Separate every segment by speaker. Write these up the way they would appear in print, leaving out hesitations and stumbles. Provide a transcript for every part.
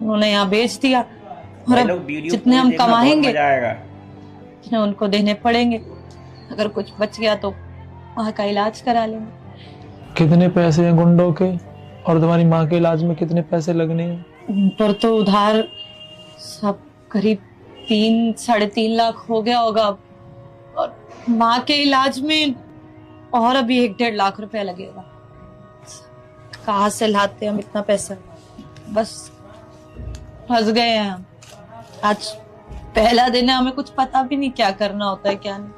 Speaker 1: उन्होंने यहाँ बेच दिया और
Speaker 2: भाई
Speaker 1: अब
Speaker 2: लोग वीडियो
Speaker 1: जितने हम
Speaker 2: देखना बहुत
Speaker 1: कमाएंगे
Speaker 2: मजा आएगा।
Speaker 1: उतने उनको देने पड़ेंगे। अगर कुछ बच गया तो वहाँ का इलाज करा लेंगे।
Speaker 3: कितने पैसे हैं गुंडों के और तुम्हारी माँ के इलाज में कितने पैसे लगने हैं?
Speaker 1: उन पर तो उधार सब करीब 3-3.5 लाख हो गया होगा और माँ के इलाज में और अभी 1-1.5 लाख रुपया लगेगा। कहाँ से लाते हम इतना पैसा? बस फंस गए हैं हम। आज पहला दिन है, हमें कुछ पता भी नहीं क्या करना होता है क्या नहीं।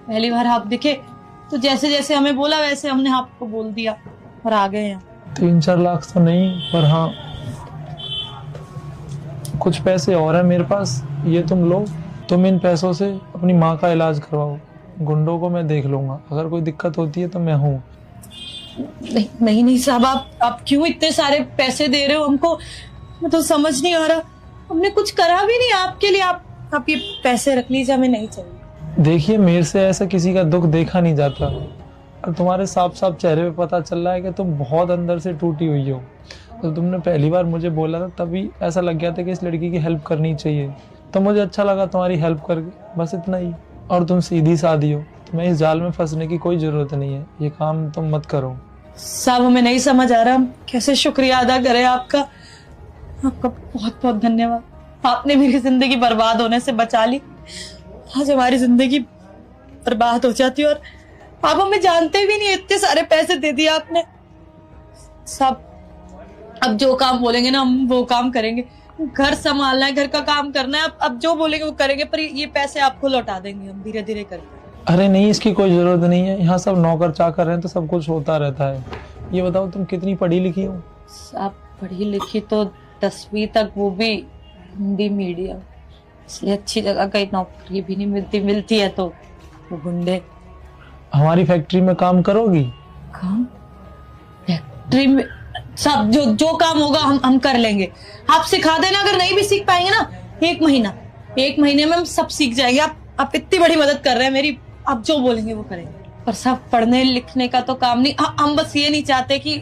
Speaker 1: पहली बार आप दिखे तो जैसे जैसे हमें बोला वैसे हमने आपको बोल दिया और आ गए हैं।
Speaker 3: 3-4 लाख तो नहीं, पर हाँ कुछ पैसे और हैं मेरे पास, ये तुम लो। तुम इन पैसों से अपनी माँ का इलाज करवाओ। गुंडों को मैं देख लूंगा, अगर कोई दिक्कत होती है तो मैं हूँ।
Speaker 1: नहीं साहब, आप क्यों इतने सारे पैसे दे रहे हो हमको? मैं तो समझ नहीं आ रहा। हमने कुछ करा भी नहीं आपके लिए। आप ये पैसे रख लीजिए, हमें नहीं चाहिए।
Speaker 3: देखिए, मेरे से ऐसा किसी का दुख देखा नहीं जाता और तुम्हारे साफ साफ चेहरे पे पता चल रहा है कि तुम बहुत अंदर से टूटी हुई हो। तो तुमने पहली बार मुझे बोला था तभी ऐसा लग गया था कि इस लड़की की हेल्प करनी चाहिए, तो मुझे अच्छा लगा तुम्हारी हेल्प करके, बस इतना ही। और तुम सीधी सादी हो, तुम्हें इस जाल में फंसने की कोई जरूरत नहीं है। ये काम तुम मत करो।
Speaker 1: साहब हमें नहीं समझ आ रहा हम कैसे शुक्रिया अदा करें आपका। आपका बहुत बहुत धन्यवाद। आपने मेरी जिंदगी बर्बाद होने से बचा ली। आज हमारी जिंदगी बर्बाद हो जाती और आप हमें जानते भी नहीं, इतने सारे पैसे दे दिए आपने। सब अब जो काम बोलेंगे ना हम वो काम करेंगे। घर संभालना है, घर का काम करना है। अब जो बोलेंगे वो करेंगे, पर ये पैसे आपको लौटा देंगे हम धीरे धीरे करके।
Speaker 3: अरे नहीं, इसकी कोई जरूरत नहीं है। यहाँ सब नौकर चाकर हैं तो सब कुछ होता रहता है। ये बताओ तुम कितनी पढ़ी लिखी हो?
Speaker 1: आप पढ़ी लिखी तो 10वीं तक, वो भी हिंदी मीडियम, इसलिए अच्छी जगह कहीं नौकरी भी नहीं मिलती है तो वो गुंडे।
Speaker 3: हमारी फैक्ट्री में काम करोगी?
Speaker 1: काम? फैक्ट्री में सब जो काम होगा हम कर लेंगे। आप सिखा देना, अगर नहीं भी सीख पाएंगे ना 1 महीने में हम सब सीख जाएंगे। आप इतनी बड़ी मदद कर रहे हैं मेरी। आप जो बोलेंगे वो करेंगे। पर सब पढ़ने लिखने का तो काम नहीं। हम बस ये नहीं चाहते कि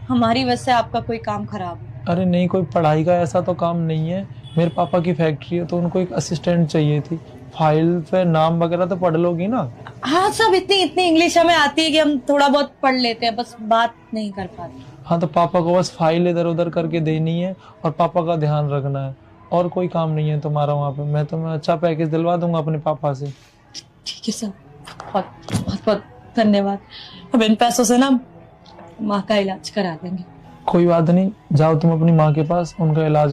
Speaker 1: हमारी वजह से आपका कोई काम खराब हो।
Speaker 3: अरे नहीं, कोई पढ़ाई का ऐसा तो काम नहीं है। मेरे पापा की फैक्ट्री है तो उनको एक असिस्टेंट चाहिए थी। फाइल पे नाम वगैरह तो पढ़ लोगी ना?
Speaker 1: हाँ सब इतनी इंग्लिश हमें आती है कि हम थोड़ा बहुत पढ़ लेते हैं, बस बात नहीं कर पाते।
Speaker 3: हाँ, तो पापा को बस फाइल इधर उधर करके देनी है और पापा का ध्यान रखना है, और कोई काम नहीं है तुम्हारा वहाँ पे। मैं तुम्हें अच्छा पैकेज दिलवा दूंगा अपने पापा से।
Speaker 1: ठीक है सर, बहुत धन्यवाद। अब इन पैसों से ना माँ का इलाज करा देंगे।
Speaker 3: कोई बात नहीं, जाओ तुम अपनी माँ के पास, उनका इलाज